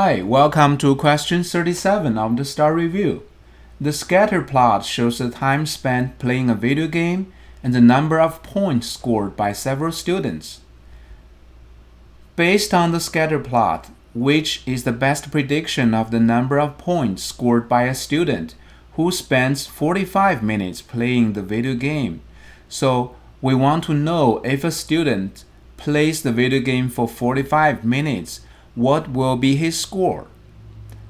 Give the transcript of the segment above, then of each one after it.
Hi, welcome to question 37 of the STARR review. The scatter plot shows the time spent playing a video game and the number of points scored by several students. Based on the scatter plot, which is the best prediction of the number of points scored by a student who spends 45 minutes playing the video game? So we want to know if a student plays the video game for 45 minutes, what will be his score?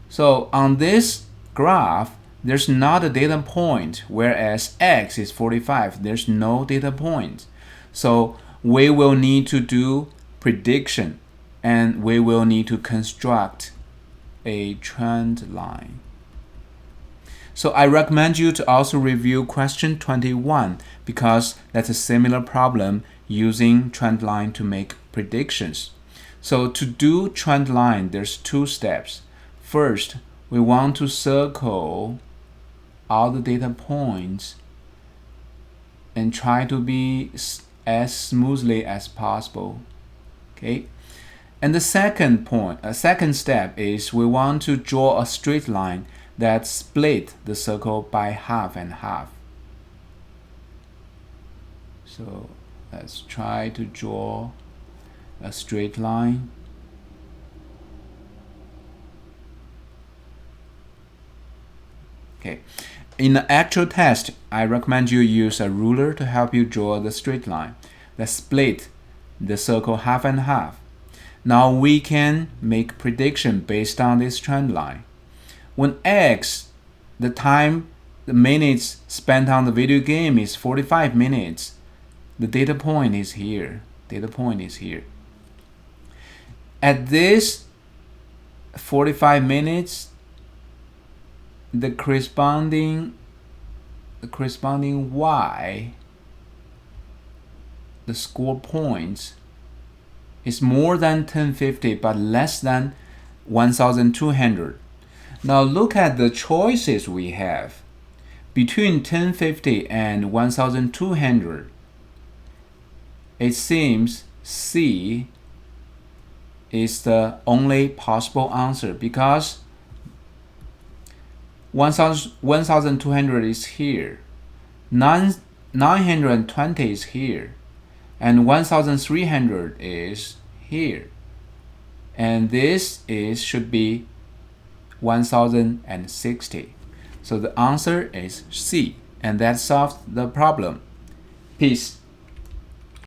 So on this graph, there's not a data point, whereas x is 45, there's no data point. So we will need to do prediction, and we will need to construct a trend line. So I recommend you to also review question 21 because that's a similar problem using trend line to make predictions. So to do trend line, there's two steps. First, we want to circle all the data points and try to be as smoothly as possible. Okay. And the second step is we want to draw a straight line that split the circle by half and half. So let's try to draw a straight line. Okay. In the actual test, I recommend you use a ruler to help you draw the straight line that split the circle half and half. Now we can make prediction based on this trend line. When x, the minutes spent on the video game is 45 minutes, the data point is here. At this 45 minutes, the corresponding y, the score points, is more than 1050 but less than 1200. Now look at the choices we have. Between 1050 and 1200, it seems C is the only possible answer because 1200 is here, 920 is here, and 1300 is here, and this should be 1060. So the answer is C, and that solves the problem. Peace.